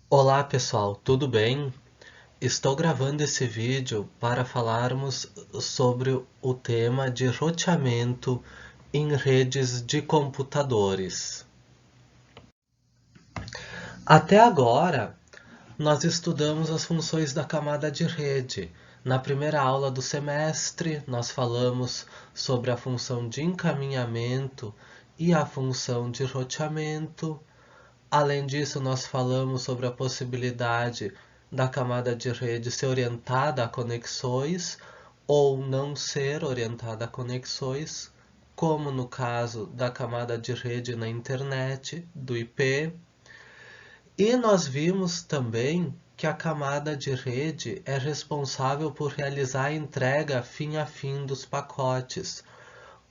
Olá pessoal, tudo bem? Estou gravando esse vídeo para falarmos sobre o tema de roteamento em redes de computadores. Até agora, nós estudamos as funções da camada de rede. Na primeira aula do semestre, nós falamos sobre a função de encaminhamento e a função de roteamento. Além disso, nós falamos sobre a possibilidade da camada de rede ser orientada a conexões ou não ser orientada a conexões, como no caso da camada de rede na internet, do IP. E nós vimos também que a camada de rede é responsável por realizar a entrega fim a fim dos pacotes,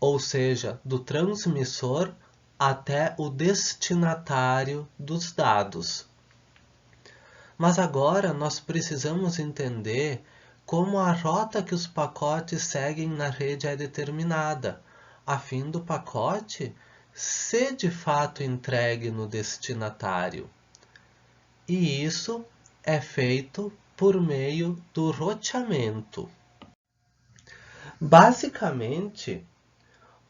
ou seja, do transmissor até o destinatário dos dados. Mas agora nós precisamos entender como a rota que os pacotes seguem na rede é determinada, a fim do pacote ser de fato entregue no destinatário. E isso é feito por meio do roteamento. Basicamente,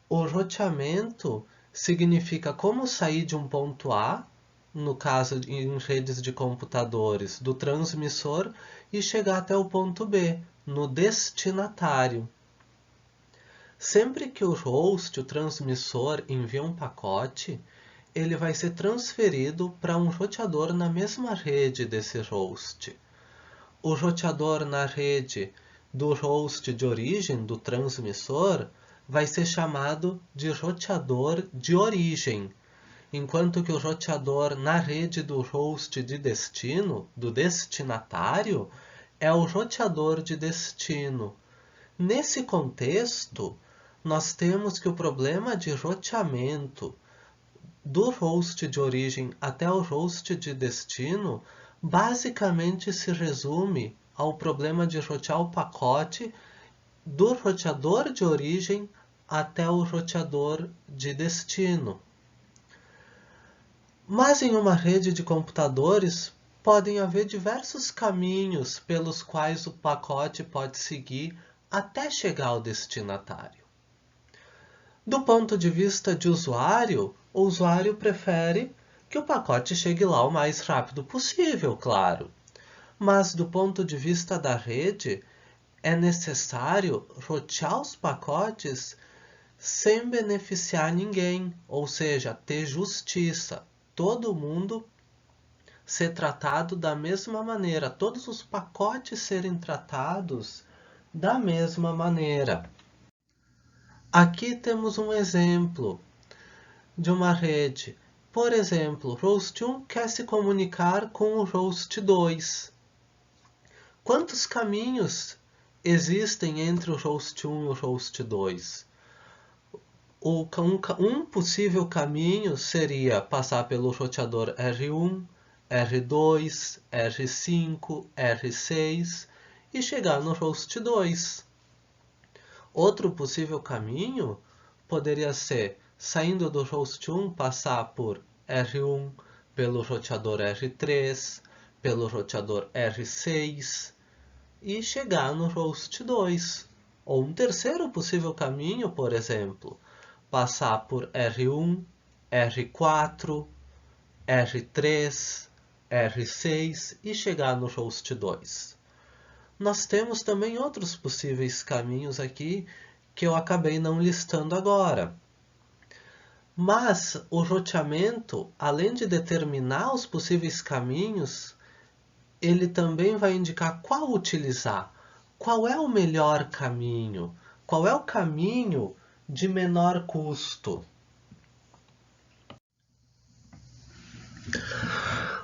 o roteamento significa como sair de um ponto A, no caso em redes de computadores, do transmissor e chegar até o ponto B, no destinatário. Sempre que o host, o transmissor, envia um pacote, ele vai ser transferido para um roteador na mesma rede desse host. O roteador na rede do host de origem, do transmissor, vai ser chamado de roteador de origem, enquanto que o roteador na rede do host de destino, do destinatário, é o roteador de destino. Nesse contexto, nós temos que o problema de roteamento do host de origem até o host de destino basicamente se resume ao problema de rotear o pacote do roteador de origem até o roteador de destino. Mas em uma rede de computadores podem haver diversos caminhos pelos quais o pacote pode seguir até chegar ao destinatário. Do ponto de vista de usuário, o usuário prefere que o pacote chegue lá o mais rápido possível, claro. Mas do ponto de vista da rede, é necessário rotear os pacotes sem beneficiar ninguém, ou seja, ter justiça. Todo mundo ser tratado da mesma maneira, todos os pacotes serem tratados da mesma maneira. Aqui temos um exemplo de uma rede. Por exemplo, host 1 quer se comunicar com o host 2. Quantos caminhos existem entre o host 1 e o host 2? Um possível caminho seria passar pelo roteador R1, R2, R5, R6 e chegar no host 2. Outro possível caminho poderia ser, saindo do host 1, passar por R1, pelo roteador R3, pelo roteador R6 e chegar no host 2. Ou um terceiro possível caminho, por exemplo, passar por R1, R4, R3, R6 e chegar no host 2. Nós temos também outros possíveis caminhos aqui que eu acabei não listando agora. Mas o roteamento, além de determinar os possíveis caminhos, ele também vai indicar qual utilizar, qual é o melhor caminho, qual é o caminho de menor custo.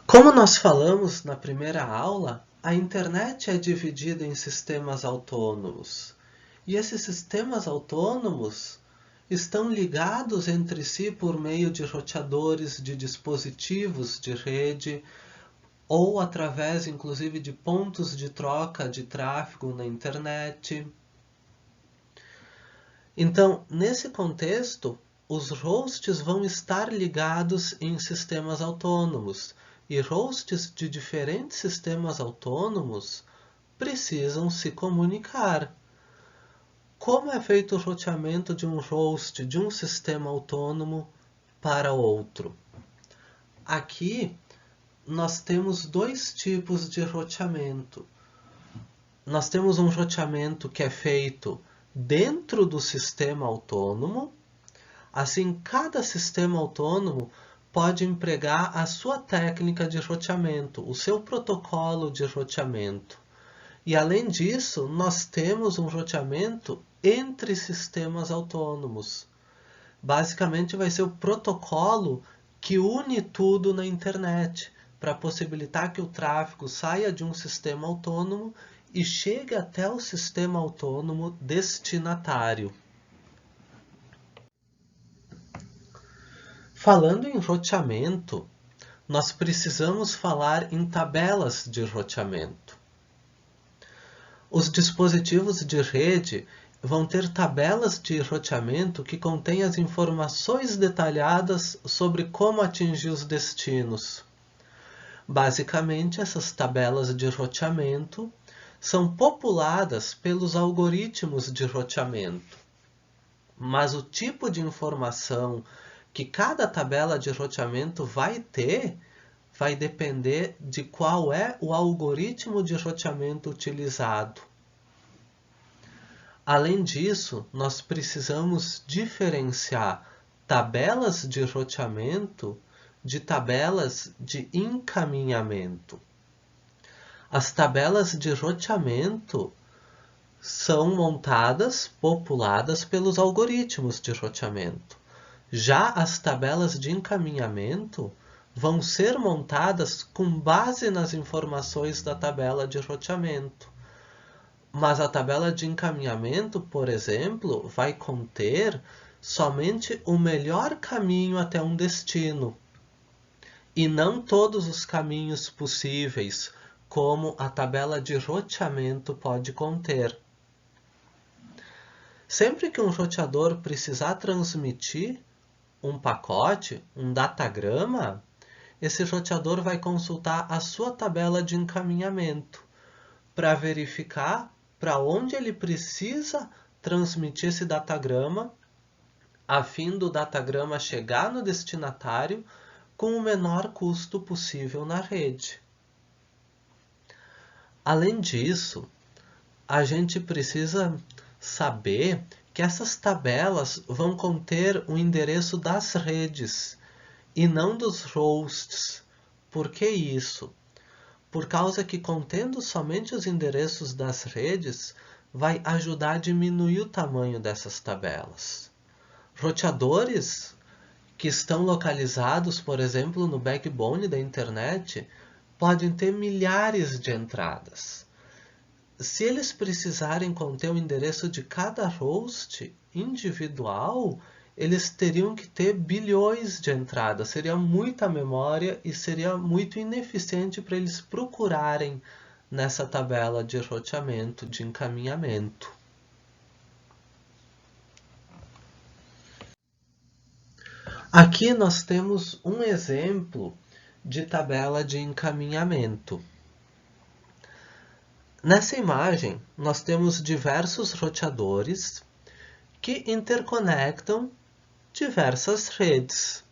Como nós falamos na primeira aula, a internet é dividida em sistemas autônomos. E esses sistemas autônomos estão ligados entre si por meio de roteadores de dispositivos de rede ou através, inclusive, de pontos de troca de tráfego na internet. Então, nesse contexto, os hosts vão estar ligados em sistemas autônomos, e hosts de diferentes sistemas autônomos precisam se comunicar. Como é feito o roteamento de um host de um sistema autônomo para outro? Aqui nós temos dois tipos de roteamento. Nós temos um roteamento que é feito dentro do sistema autônomo. Assim, cada sistema autônomo pode empregar a sua técnica de roteamento, o seu protocolo de roteamento. E além disso, nós temos um roteamento entre sistemas autônomos. Basicamente vai ser o protocolo que une tudo na internet, para possibilitar que o tráfego saia de um sistema autônomo e chegue até o sistema autônomo destinatário. Falando em roteamento, nós precisamos falar em tabelas de roteamento. Os dispositivos de rede vão ter tabelas de roteamento que contêm as informações detalhadas sobre como atingir os destinos. Basicamente, essas tabelas de roteamento são populadas pelos algoritmos de roteamento. Mas o tipo de informação que cada tabela de roteamento vai ter vai depender de qual é o algoritmo de roteamento utilizado. Além disso, nós precisamos diferenciar tabelas de roteamento de tabelas de encaminhamento. As tabelas de roteamento são montadas, populadas pelos algoritmos de roteamento. Já as tabelas de encaminhamento vão ser montadas com base nas informações da tabela de roteamento. Mas a tabela de encaminhamento, por exemplo, vai conter somente o melhor caminho até um destino, e não todos os caminhos possíveis, como a tabela de roteamento pode conter. Sempre que um roteador precisar transmitir um pacote, um datagrama, esse roteador vai consultar a sua tabela de encaminhamento para verificar para onde ele precisa transmitir esse datagrama, a fim do datagrama chegar no destinatário com o menor custo possível na rede. Além disso, a gente precisa saber que essas tabelas vão conter o endereço das redes e não dos hosts. Por que isso? Por causa que contendo somente os endereços das redes, vai ajudar a diminuir o tamanho dessas tabelas. Roteadores que estão localizados, por exemplo, no backbone da internet, podem ter milhares de entradas. Se eles precisarem conter o endereço de cada host individual, eles teriam que ter bilhões de entradas. Seria muita memória e seria muito ineficiente para eles procurarem nessa tabela de roteamento, de encaminhamento. Aqui nós temos um exemplo de tabela de encaminhamento. Nessa imagem, nós temos diversos roteadores que interconectam diversas redes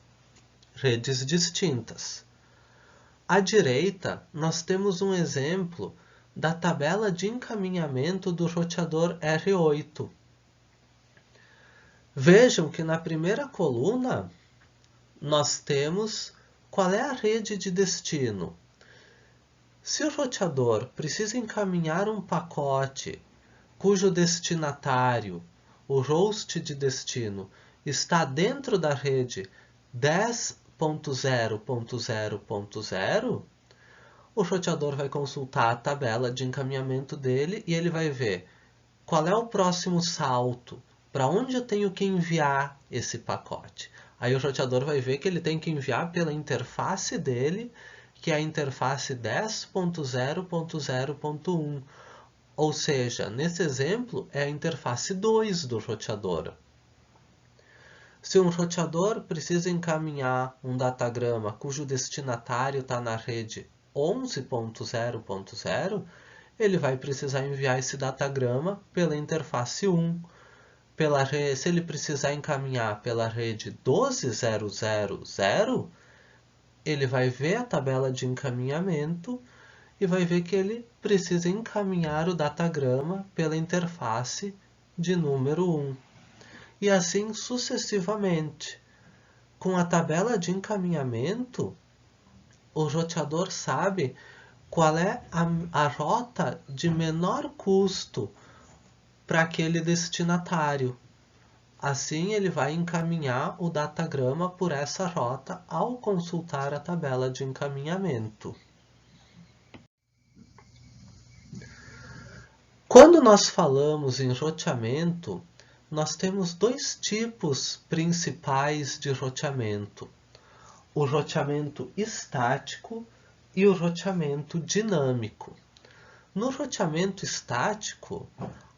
distintas. À direita, nós temos um exemplo da tabela de encaminhamento do roteador R8. Vejam que na primeira coluna nós temos qual é a rede de destino. Se o roteador precisa encaminhar um pacote cujo destinatário, o host de destino, está dentro da rede 10.0.0.0, o roteador vai consultar a tabela de encaminhamento dele e ele vai ver qual é o próximo salto, para onde eu tenho que enviar esse pacote. Aí o roteador vai ver que ele tem que enviar pela interface dele, que é a interface 10.0.0.1. Ou seja, nesse exemplo, é a interface 2 do roteador. Se um roteador precisa encaminhar um datagrama cujo destinatário está na rede 11.0.0, ele vai precisar enviar esse datagrama pela interface 1. Se ele precisar encaminhar pela rede 12.0.0.0, ele vai ver a tabela de encaminhamento e vai ver que ele precisa encaminhar o datagrama pela interface de número 1. E assim sucessivamente. Com a tabela de encaminhamento, o roteador sabe qual é a rota de menor custo para aquele destinatário. Assim, ele vai encaminhar o datagrama por essa rota ao consultar a tabela de encaminhamento. Quando nós falamos em roteamento, nós temos dois tipos principais de roteamento: o roteamento estático e o roteamento dinâmico. No roteamento estático,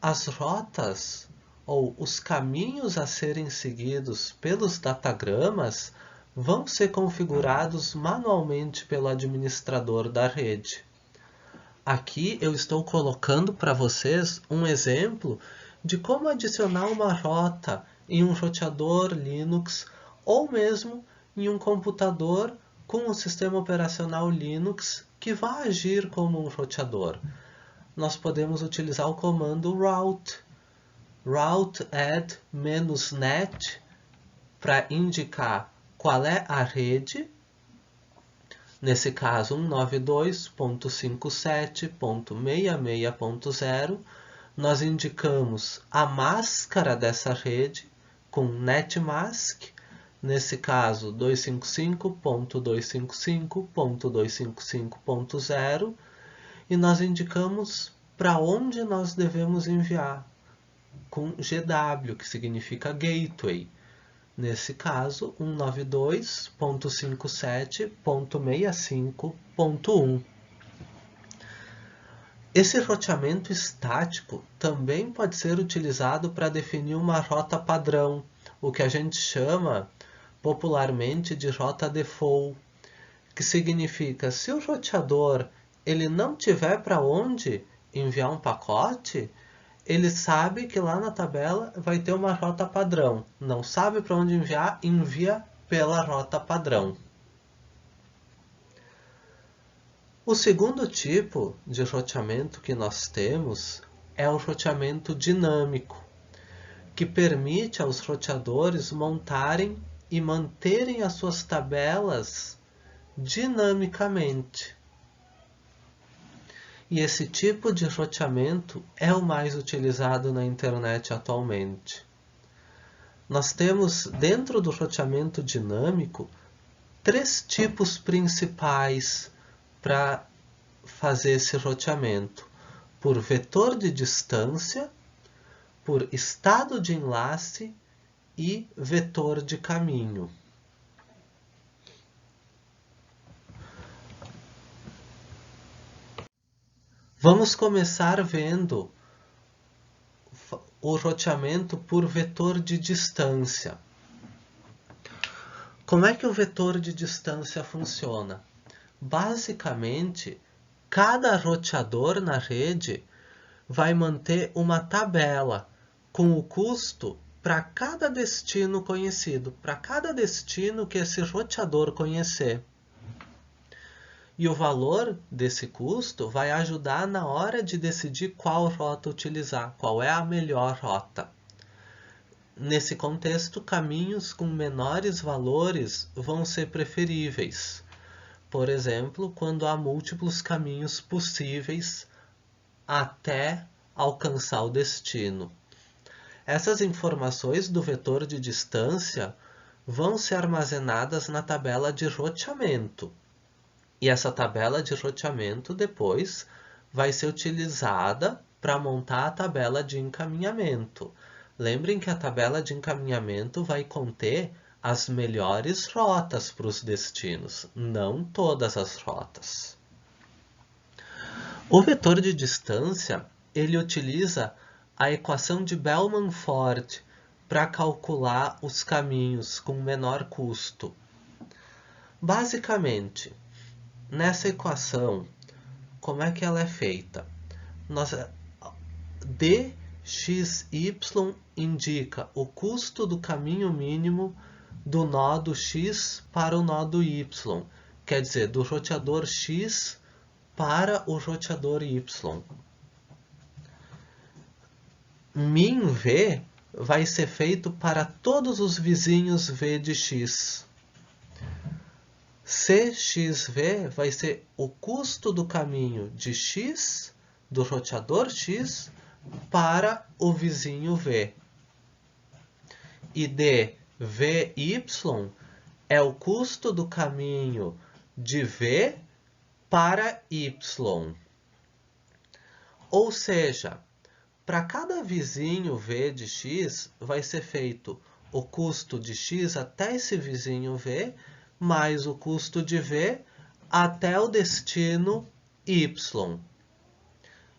as rotas ou os caminhos a serem seguidos pelos datagramas vão ser configurados manualmente pelo administrador da rede. Aqui eu estou colocando para vocês um exemplo de como adicionar uma rota em um roteador Linux ou mesmo em um computador com um sistema operacional Linux que vai agir como um roteador. Nós podemos utilizar o comando route add "-net" para indicar qual é a rede, nesse caso 192.57.66.0. Nós indicamos a máscara dessa rede com netmask, nesse caso 255.255.255.0, e nós indicamos para onde nós devemos enviar com GW, que significa Gateway. Nesse caso, 192.57.65.1. Esse roteamento estático também pode ser utilizado para definir uma rota padrão, o que a gente chama popularmente de rota default, que significa se o roteador ele não tiver para onde enviar um pacote, ele sabe que lá na tabela vai ter uma rota padrão. Não sabe para onde enviar, envia pela rota padrão. O segundo tipo de roteamento que nós temos é o roteamento dinâmico, que permite aos roteadores montarem e manterem as suas tabelas dinamicamente. E esse tipo de roteamento é o mais utilizado na internet atualmente. Nós temos, dentro do roteamento dinâmico, 3 tipos principais para fazer esse roteamento: por vetor de distância, por estado de enlace e vetor de caminho. Vamos começar vendo o roteamento por vetor de distância. Como é que o vetor de distância funciona? Basicamente, cada roteador na rede vai manter uma tabela com o custo para cada destino conhecido, para cada destino que esse roteador conhecer. E o valor desse custo vai ajudar na hora de decidir qual rota utilizar, qual é a melhor rota. Nesse contexto, caminhos com menores valores vão ser preferíveis. Por exemplo, quando há múltiplos caminhos possíveis até alcançar o destino. Essas informações do vetor de distância vão ser armazenadas na tabela de roteamento. E essa tabela de roteamento depois vai ser utilizada para montar a tabela de encaminhamento. Lembrem que a tabela de encaminhamento vai conter as melhores rotas para os destinos, não todas as rotas. O vetor de distância, ele utiliza a equação de Bellman-Ford para calcular os caminhos com menor custo. Basicamente, nessa equação, como é que ela é feita? dxy indica o custo do caminho mínimo do nó do x para o nó do y, quer dizer, do roteador x para o roteador y. Min v vai ser feito para todos os vizinhos v de x. Cxv vai ser o custo do caminho de x, do roteador x, para o vizinho v. E dvy é o custo do caminho de v para y. Ou seja, para cada vizinho v de x, vai ser feito o custo de x até esse vizinho v, mais o custo de v até o destino y.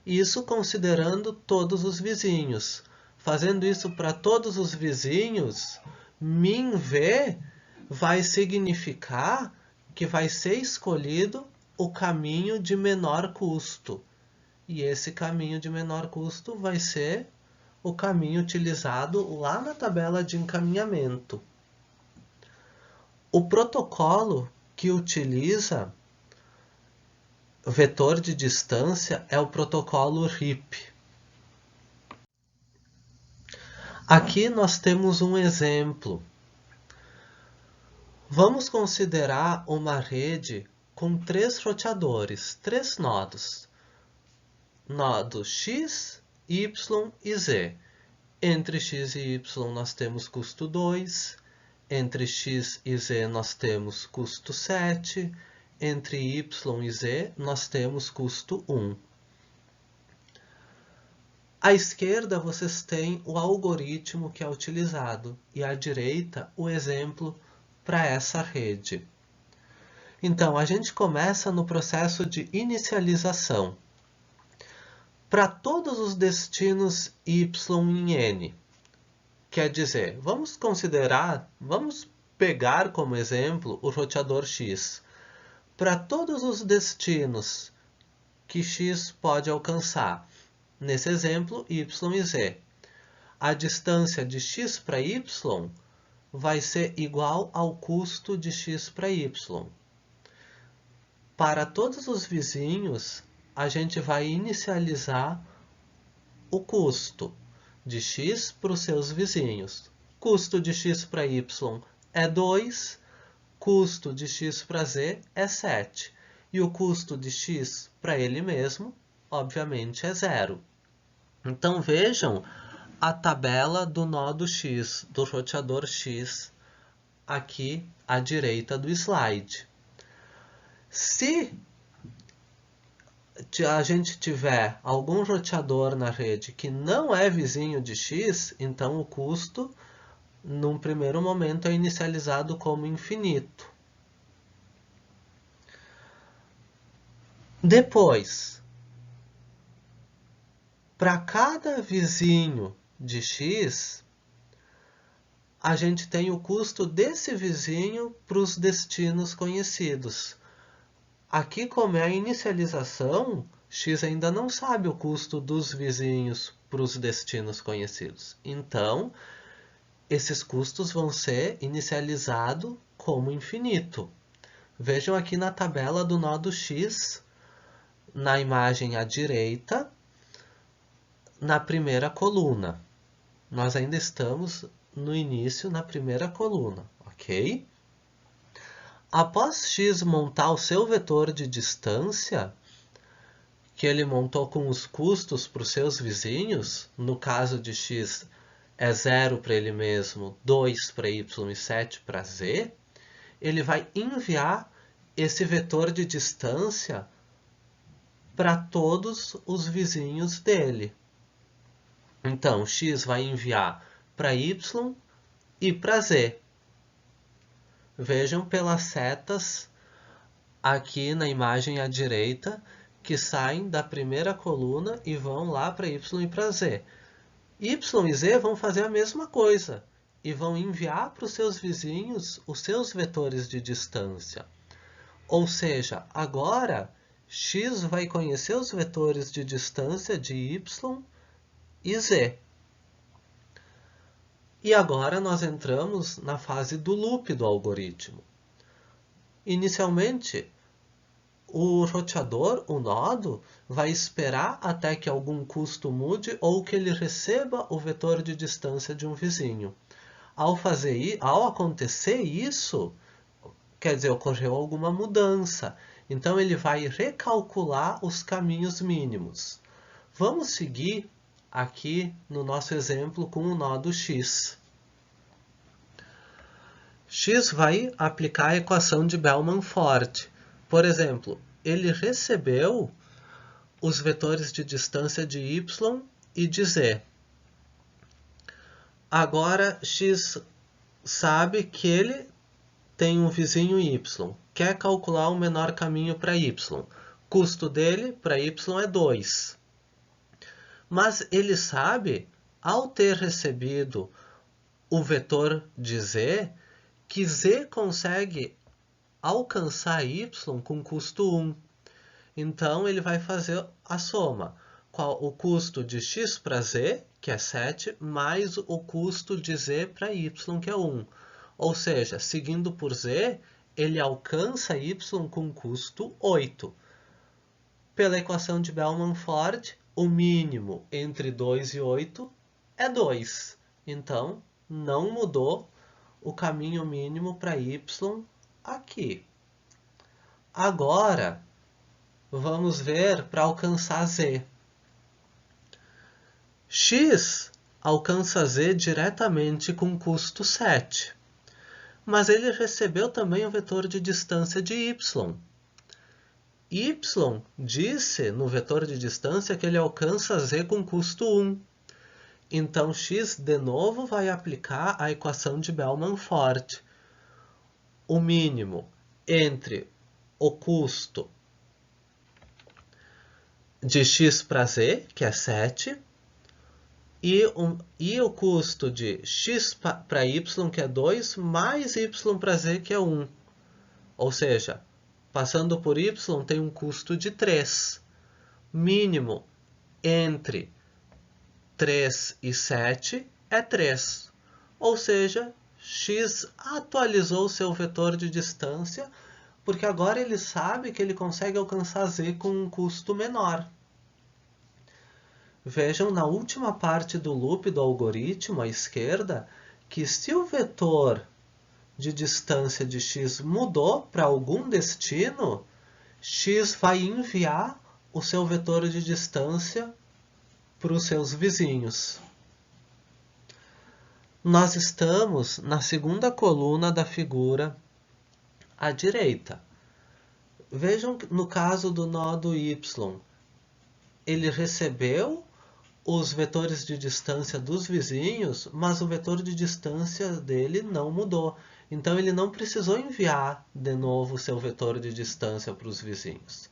Isso considerando todos os vizinhos. Fazendo isso para todos os vizinhos, min v vai significar que vai ser escolhido o caminho de menor custo. E esse caminho de menor custo vai ser o caminho utilizado lá na tabela de encaminhamento. O protocolo que utiliza vetor de distância é o protocolo RIP. Aqui nós temos um exemplo. Vamos considerar uma rede com 3 roteadores, 3 nodos. Nodo x, y e z. Entre x e y nós temos custo 2. Entre x e z nós temos custo 7. Entre y e z nós temos custo 1. À esquerda vocês têm o algoritmo que é utilizado e à direita o exemplo para essa rede. Então, a gente começa no processo de inicialização. Para todos os destinos y em n, quer dizer, vamos pegar como exemplo o roteador x. Para todos os destinos que x pode alcançar, nesse exemplo, y e z, a distância de x para y vai ser igual ao custo de x para y. Para todos os vizinhos, a gente vai inicializar o custo de x para os seus vizinhos. Custo de x para y é 2, custo de x para z é 7. E o custo de x para ele mesmo, obviamente, é 0. Então vejam a tabela do nó do x, do roteador x, aqui à direita do slide. Se a gente tiver algum roteador na rede que não é vizinho de x, então o custo, num primeiro momento, é inicializado como infinito. Depois, para cada vizinho de x, a gente tem o custo desse vizinho para os destinos conhecidos. Aqui, como é a inicialização, x ainda não sabe o custo dos vizinhos para os destinos conhecidos. Então, esses custos vão ser inicializados como infinito. Vejam aqui na tabela do nó do x, na imagem à direita, na primeira coluna. Nós ainda estamos no início, na primeira coluna, ok? Após x montar o seu vetor de distância, que ele montou com os custos para os seus vizinhos, no caso de x é 0 para ele mesmo, 2 para y e 7 para z, ele vai enviar esse vetor de distância para todos os vizinhos dele. Então, x vai enviar para y e para z. Vejam pelas setas aqui na imagem à direita que saem da primeira coluna e vão lá para y e para z. Y e Z vão fazer a mesma coisa e vão enviar para os seus vizinhos os seus vetores de distância. Ou seja, agora x vai conhecer os vetores de distância de y e z. E agora nós entramos na fase do loop do algoritmo. Inicialmente, o roteador, o nodo, vai esperar até que algum custo mude ou que ele receba o vetor de distância de um vizinho. Ao acontecer isso, quer dizer, ocorreu alguma mudança. Então ele vai recalcular os caminhos mínimos. Vamos seguir aqui no nosso exemplo com o nodo x. X vai aplicar a equação de Bellman-Ford. Por exemplo, ele recebeu os vetores de distância de y e de z. Agora x sabe que ele tem um vizinho y, quer calcular o menor caminho para y. Custo dele para y é 2. Mas ele sabe, ao ter recebido o vetor de z, que z consegue alcançar y com custo 1. Então ele vai fazer a soma. O custo de x para z, que é 7, mais o custo de z para y, que é 1. Ou seja, seguindo por z, ele alcança y com custo 8. Pela equação de Bellman-Ford, o mínimo entre 2 e 8 é 2. Então, não mudou o caminho mínimo para y aqui. Agora, vamos ver para alcançar z. X alcança z diretamente com custo 7. Mas ele recebeu também o vetor de distância de y. Y disse no vetor de distância que ele alcança z com custo 1. Então, x de novo vai aplicar a equação de Bellman-Ford. O mínimo entre o custo de x para z, que é 7, e o custo de x para y, que é 2, mais y para z, que é 1. Ou seja, passando por y tem um custo de 3. Mínimo entre 3 e 7 é 3. Ou seja, x atualizou seu vetor de distância, porque agora ele sabe que ele consegue alcançar z com um custo menor. Vejam na última parte do loop do algoritmo, à esquerda, que se o vetor de distância de x mudou para algum destino, x vai enviar o seu vetor de distância para os seus vizinhos. Nós estamos na segunda coluna da figura à direita. Vejam que no caso do nodo y, ele recebeu os vetores de distância dos vizinhos, mas o vetor de distância dele não mudou. Então ele não precisou enviar de novo o seu vetor de distância para os vizinhos.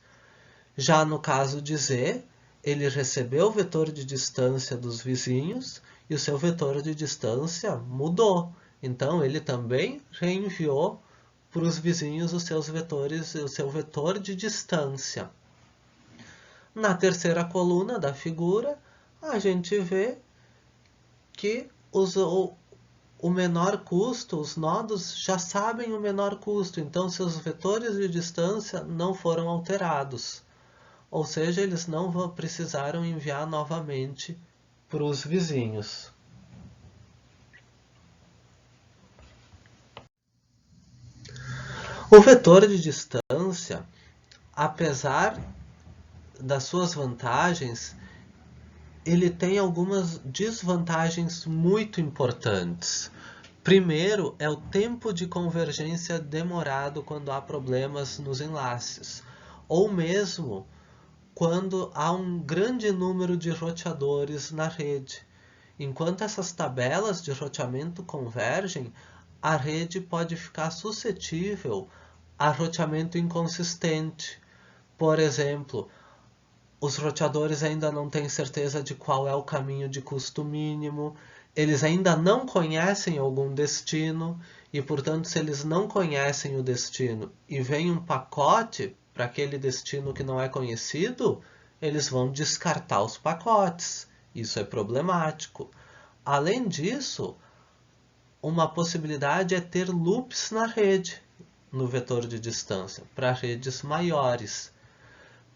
Já no caso de z, ele recebeu o vetor de distância dos vizinhos e o seu vetor de distância mudou. Então ele também reenviou para os vizinhos os seus vetores, o seu vetor de distância. Na terceira coluna da figura, a gente vê que o menor custo, os nodos já sabem o menor custo, então seus vetores de distância não foram alterados. Ou seja, eles não precisaram enviar novamente para os vizinhos. O vetor de distância, apesar das suas vantagens, ele tem algumas desvantagens muito importantes. Primeiro, é o tempo de convergência demorado quando há problemas nos enlaces, ou mesmo quando há um grande número de roteadores na rede. Enquanto essas tabelas de roteamento convergem, a rede pode ficar suscetível a roteamento inconsistente. Por exemplo, Os roteadores ainda não têm certeza de qual é o caminho de custo mínimo, eles ainda não conhecem algum destino, e, portanto, se eles não conhecem o destino e vem um pacote para aquele destino que não é conhecido, eles vão descartar os pacotes. Isso é problemático. Além disso, uma possibilidade é ter loops na rede, no vetor de distância, para redes maiores.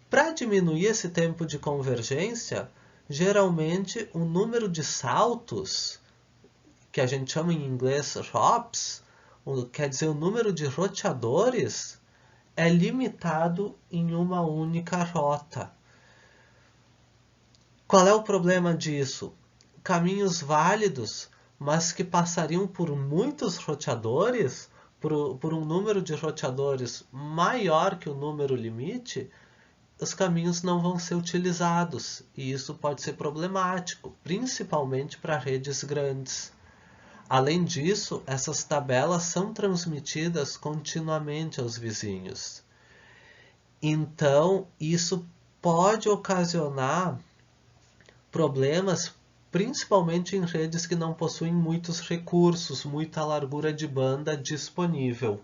Para diminuir esse tempo de convergência, geralmente o número de saltos, que a gente chama em inglês hops, quer dizer, o número de roteadores, é limitado em uma única rota. Qual é o problema disso? Caminhos válidos, mas que passariam por muitos roteadores, por um número de roteadores maior que o número limite, os caminhos não vão ser utilizados, e isso pode ser problemático, principalmente para redes grandes. Além disso, essas tabelas são transmitidas continuamente aos vizinhos. Então, isso pode ocasionar problemas, principalmente em redes que não possuem muitos recursos, muita largura de banda disponível.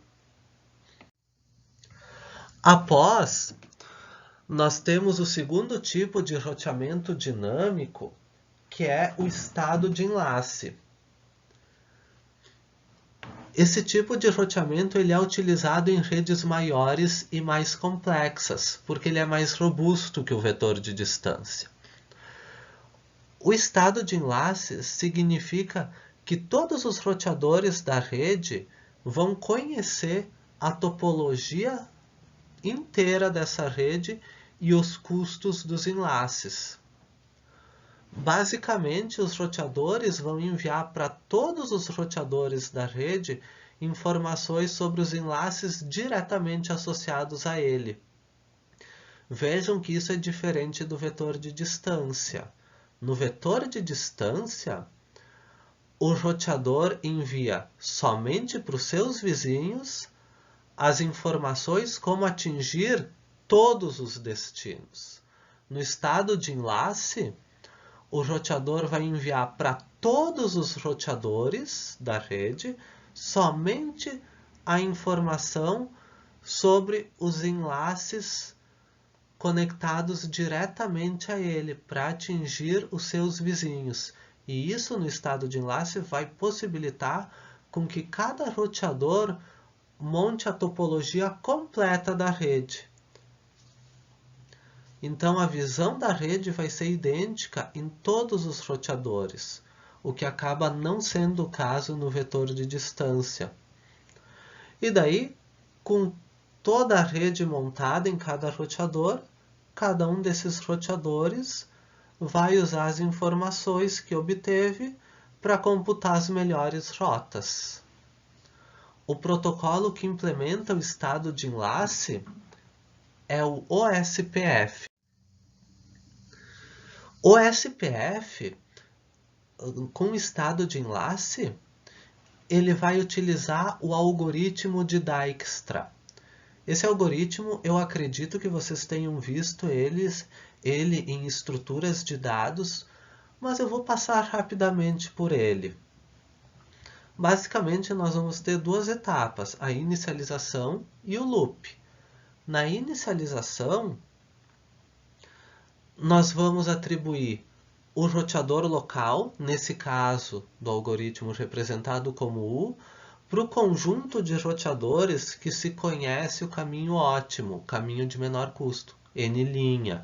Após, nós temos o segundo tipo de roteamento dinâmico, que é o estado de enlace. Esse tipo de roteamento ele é utilizado em redes maiores e mais complexas, porque ele é mais robusto que o vetor de distância. O estado de enlace significa que todos os roteadores da rede vão conhecer a topologia inteira dessa rede e os custos dos enlaces. Basicamente, os roteadores vão enviar para todos os roteadores da rede informações sobre os enlaces diretamente associados a ele. Vejam que isso é diferente do vetor de distância. No vetor de distância, o roteador envia somente para os seus vizinhos as informações como atingir todos os destinos. No estado de enlace, o roteador vai enviar para todos os roteadores da rede somente a informação sobre os enlaces conectados diretamente a ele para atingir os seus vizinhos. E isso no estado de enlace vai possibilitar com que cada roteador monte a topologia completa da rede. Então a visão da rede vai ser idêntica em todos os roteadores, o que acaba não sendo o caso no vetor de distância. E daí, com toda a rede montada em cada roteador, cada um desses roteadores vai usar as informações que obteve para computar as melhores rotas. O protocolo que implementa o estado de enlace é o OSPF. O OSPF, com estado de enlace, ele vai utilizar o algoritmo de Dijkstra. Esse algoritmo, eu acredito que vocês tenham visto ele em estruturas de dados, mas eu vou passar rapidamente por ele. Basicamente, nós vamos ter duas etapas, a inicialização e o loop. Na inicialização, nós vamos atribuir o roteador local, nesse caso do algoritmo representado como U, para o conjunto de roteadores que se conhece o caminho ótimo, o caminho de menor custo, N'.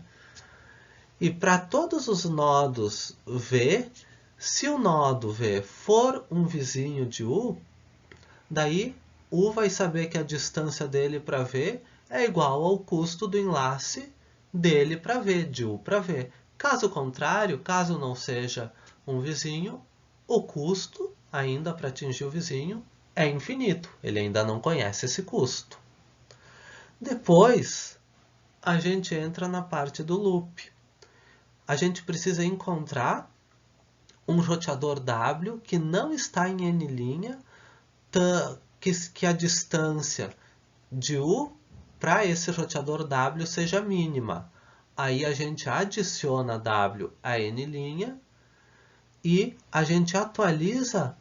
E para todos os nodos V, se o nodo V for um vizinho de U, daí U vai saber que a distância dele para V é igual ao custo do enlace dele para V, de U para V. Caso contrário, caso não seja um vizinho, o custo, ainda para atingir o vizinho, é infinito. Ele ainda não conhece esse custo. Depois, a gente entra na parte do loop. A gente precisa encontrar um roteador W que não está em N', que a distância de U para esse roteador W seja mínima. Aí a gente adiciona W a N' e a gente atualiza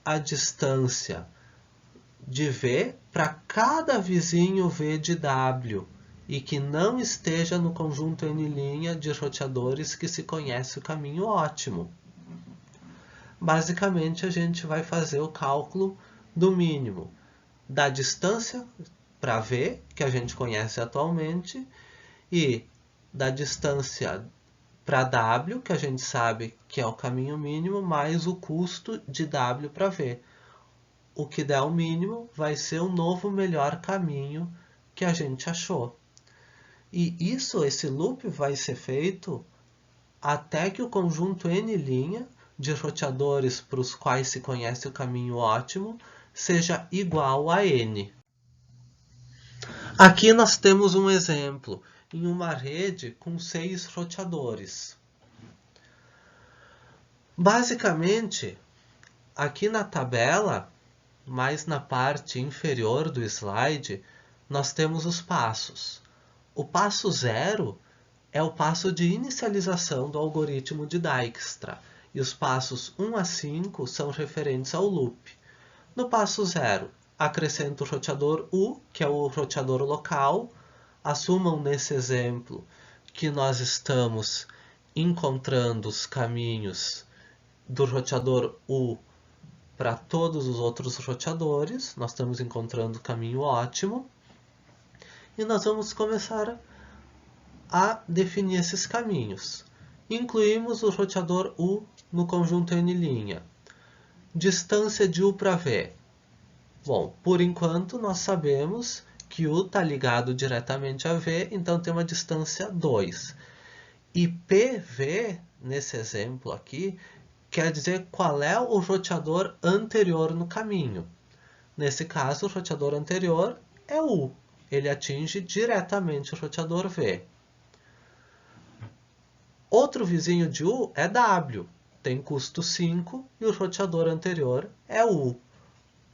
a distância de V para cada vizinho V de W e que não esteja no conjunto N' de roteadores que se conhece o caminho ótimo. Basicamente, a gente vai fazer o cálculo do mínimo da distância para V, que a gente conhece atualmente, e da distância para W, que a gente sabe que é o caminho mínimo, mais o custo de W para V. O que der o mínimo vai ser o novo melhor caminho que a gente achou. E esse loop vai ser feito até que o conjunto N' de roteadores para os quais se conhece o caminho ótimo seja igual a N. Aqui nós temos um exemplo em uma rede com 6 roteadores. Basicamente, aqui na tabela, mais na parte inferior do slide, nós temos os passos. O passo 0 é o passo de inicialização do algoritmo de Dijkstra, e os passos 1 a 5 são referentes ao loop. No passo 0, acrescento o roteador U, que é o roteador local. Assumam nesse exemplo que nós estamos encontrando os caminhos do roteador U para todos os outros roteadores. Nós estamos encontrando o caminho ótimo. E nós vamos começar a definir esses caminhos. Incluímos o roteador U no conjunto N'. Distância de U para V. Bom, por enquanto nós sabemos que U está ligado diretamente a V, então tem uma distância 2. E PV, nesse exemplo aqui, quer dizer qual é o roteador anterior no caminho. Nesse caso, o roteador anterior é U. Ele atinge diretamente o roteador V. Outro vizinho de U é W. Tem custo 5 e o roteador anterior é U.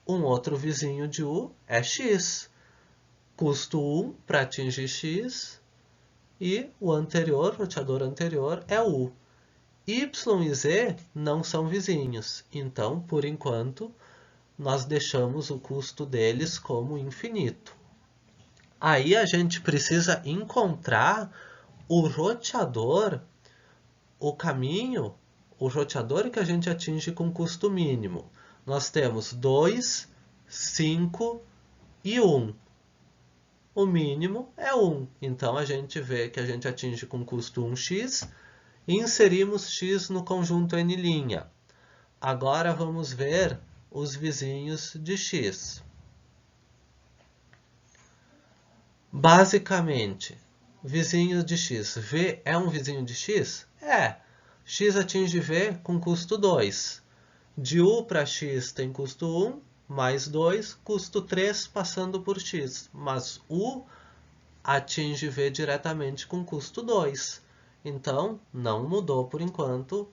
Um outro vizinho de U é X. Custo 1 para atingir X e o roteador anterior é U. Y e Z não são vizinhos, então, por enquanto, nós deixamos o custo deles como infinito. Aí a gente precisa encontrar o roteador, o caminho, o roteador que a gente atinge com custo mínimo. Nós temos 2, 5 e 1. O mínimo é 1, então a gente vê que a gente atinge com custo 1x e inserimos x no conjunto N'. Agora vamos ver os vizinhos de x. Basicamente, vizinhos de x. V é um vizinho de x? É. X atinge V com custo 2. De U para x tem custo 1, mais 2, custo 3 passando por x. Mas U atinge V diretamente com custo 2. Então, não mudou por enquanto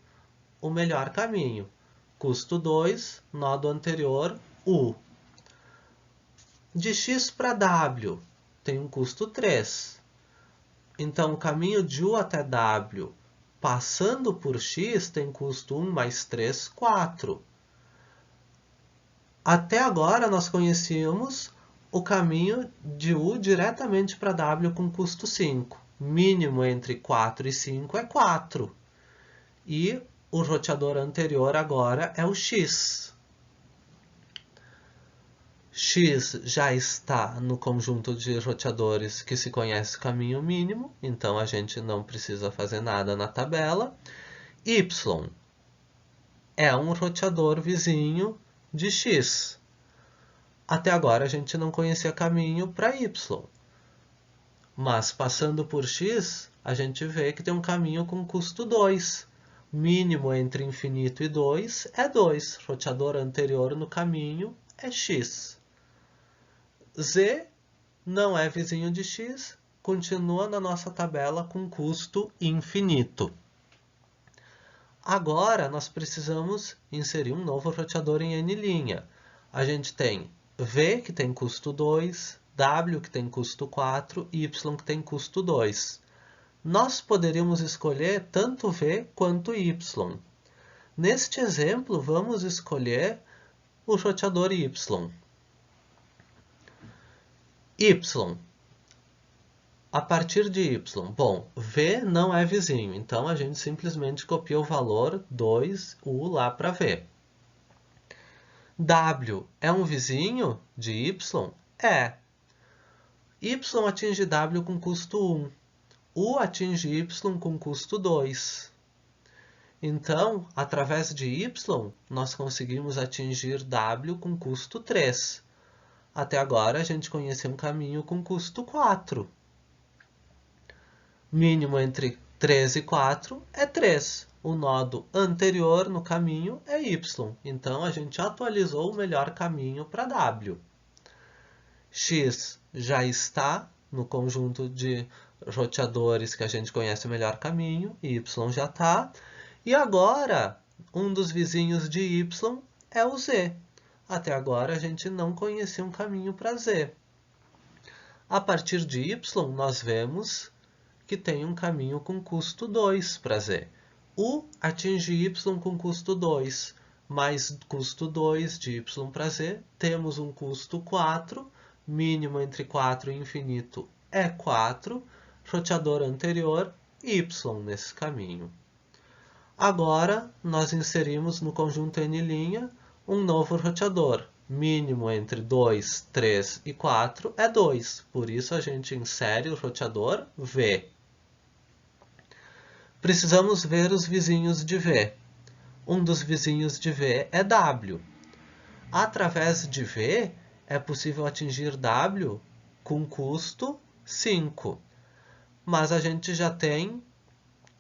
o melhor caminho. Custo 2, nó do anterior, U. De x para W tem um custo 3. Então, o caminho de U até W passando por x tem custo 1 mais 3, 4. Até agora nós conhecíamos o caminho de U diretamente para W com custo 5. Mínimo entre 4 e 5 é 4. E o roteador anterior agora é o x. X já está no conjunto de roteadores que se conhece o caminho mínimo, então a gente não precisa fazer nada na tabela. Y é um roteador vizinho de x. Até agora a gente não conhecia caminho para y. Mas passando por x, a gente vê que tem um caminho com custo 2. Mínimo entre infinito e 2 é 2. Roteador anterior no caminho é x. Z não é vizinho de x, continua na nossa tabela com custo infinito. Agora nós precisamos inserir um novo roteador em N'. A gente tem V, que tem custo 2, W, que tem custo 4, Y, que tem custo 2. nós poderíamos escolher tanto v quanto y. Neste exemplo, vamos escolher o roteador y. A partir de y, bom, v não é vizinho, então a gente simplesmente copia o valor 2u lá para v. W é um vizinho de y? É. Y atinge W com custo 1. U atinge Y com custo 2. Então, através de Y, nós conseguimos atingir W com custo 3. Até agora, a gente conheceu um caminho com custo 4. Mínimo entre 3 e 4 é 3. O nodo anterior no caminho é Y. Então, a gente atualizou o melhor caminho para W. X já está no conjunto de roteadores que a gente conhece o melhor caminho. Y já está. E agora, um dos vizinhos de Y é o Z. Até agora, a gente não conhecia um caminho para Z. A partir de Y, nós vemos que tem um caminho com custo 2 para Z. U atinge Y com custo 2, mais custo 2 de Y para Z, temos um custo 4, mínimo entre 4 e infinito é 4, roteador anterior, Y nesse caminho. Agora, nós inserimos no conjunto N' um novo roteador. Mínimo entre 2, 3 e 4 é 2, por isso a gente insere o roteador V. Precisamos ver os vizinhos de V. Um dos vizinhos de V é W. Através de V, é possível atingir W com custo 5. Mas a gente já tem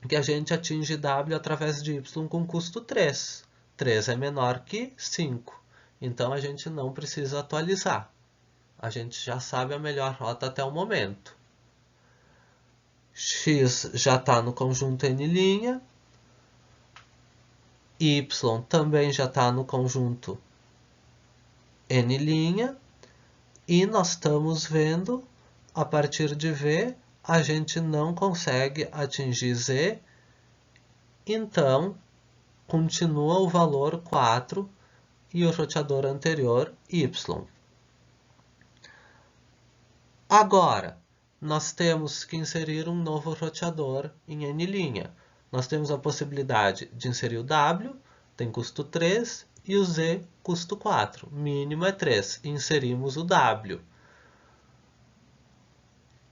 que a gente atinge W através de Y com custo 3. 3 é menor que 5. Então, a gente não precisa atualizar. A gente já sabe a melhor rota até o momento. X já está no conjunto N', Y também já está no conjunto N', e nós estamos vendo, a partir de V, a gente não consegue atingir Z, então continua o valor 4 e o roteador anterior Y. Agora, nós temos que inserir um novo roteador em N'. Nós temos a possibilidade de inserir o W, tem custo 3, e o Z, custo 4. Mínimo é 3. Inserimos o W.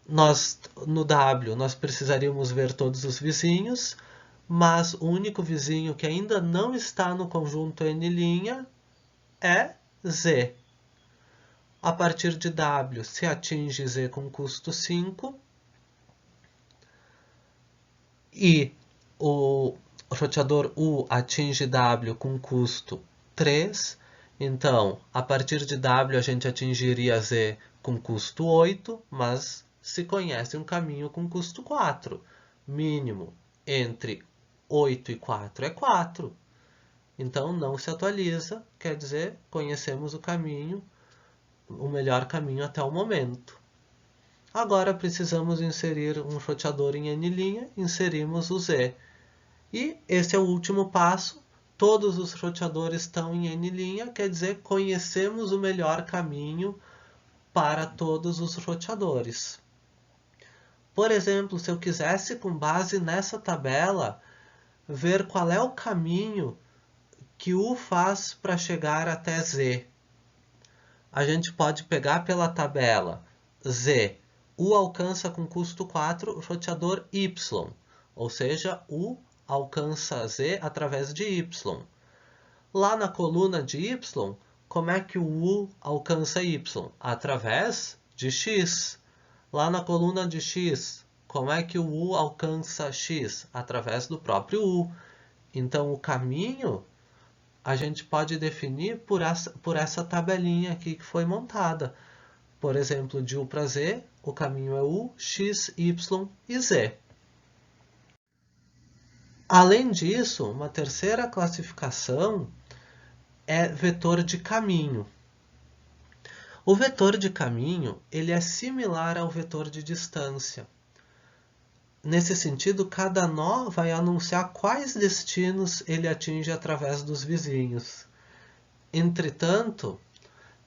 No W, nós precisaríamos ver todos os vizinhos, mas o único vizinho que ainda não está no conjunto N' é Z. A partir de W, se atinge Z com custo 5, e o roteador U atinge W com custo 3, então, a partir de W, a gente atingiria Z com custo 8, mas se conhece um caminho com custo 4. Mínimo entre 8 e 4 é 4. Então, não se atualiza, quer dizer, conhecemos o caminho, o melhor caminho até o momento. Agora, precisamos inserir um roteador em N', inserimos o Z. E esse é o último passo. Todos os roteadores estão em N', quer dizer, conhecemos o melhor caminho para todos os roteadores. Por exemplo, se eu quisesse, com base nessa tabela, ver qual é o caminho que U faz para chegar até Z, a gente pode pegar pela tabela Z. U alcança com custo 4 o roteador Y, ou seja, U alcança Z através de Y. Lá na coluna de Y, como é que o U alcança Y? Através de X. Lá na coluna de X, como é que o U alcança X? Através do próprio U. Então, o caminho a gente pode definir por essa tabelinha aqui que foi montada. Por exemplo, de U para Z, o caminho é U, X, Y e Z. Além disso, uma terceira classificação é vetor de caminho. O vetor de caminho ele é similar ao vetor de distância. Nesse sentido, cada nó vai anunciar quais destinos ele atinge através dos vizinhos. Entretanto,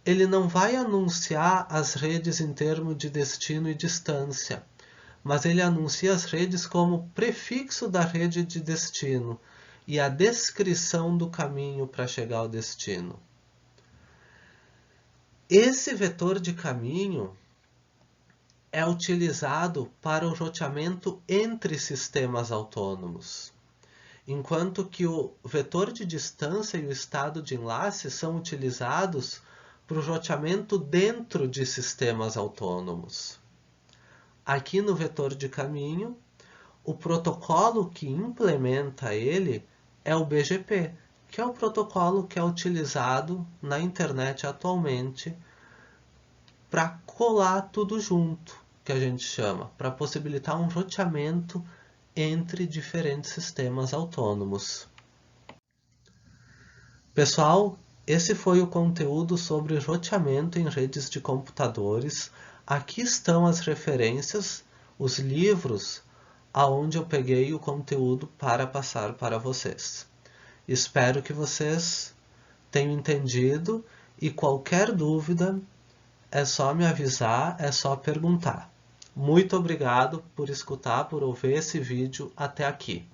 ele não vai anunciar as redes em termos de destino e distância, mas ele anuncia as redes como prefixo da rede de destino e a descrição do caminho para chegar ao destino. Esse vetor de caminho é utilizado para o roteamento entre sistemas autônomos, enquanto que o vetor de distância e o estado de enlace são utilizados para o roteamento dentro de sistemas autônomos. Aqui no vetor de caminho, o protocolo que implementa ele é o BGP, que é o protocolo que é utilizado na internet atualmente para colar tudo junto, que a gente chama, para possibilitar um roteamento entre diferentes sistemas autônomos. Pessoal, esse foi o conteúdo sobre roteamento em redes de computadores. Aqui estão as referências, os livros, aonde eu peguei o conteúdo para passar para vocês. Espero que vocês tenham entendido e qualquer dúvida é só me avisar, é só perguntar. Muito obrigado por escutar, por ouvir esse vídeo até aqui.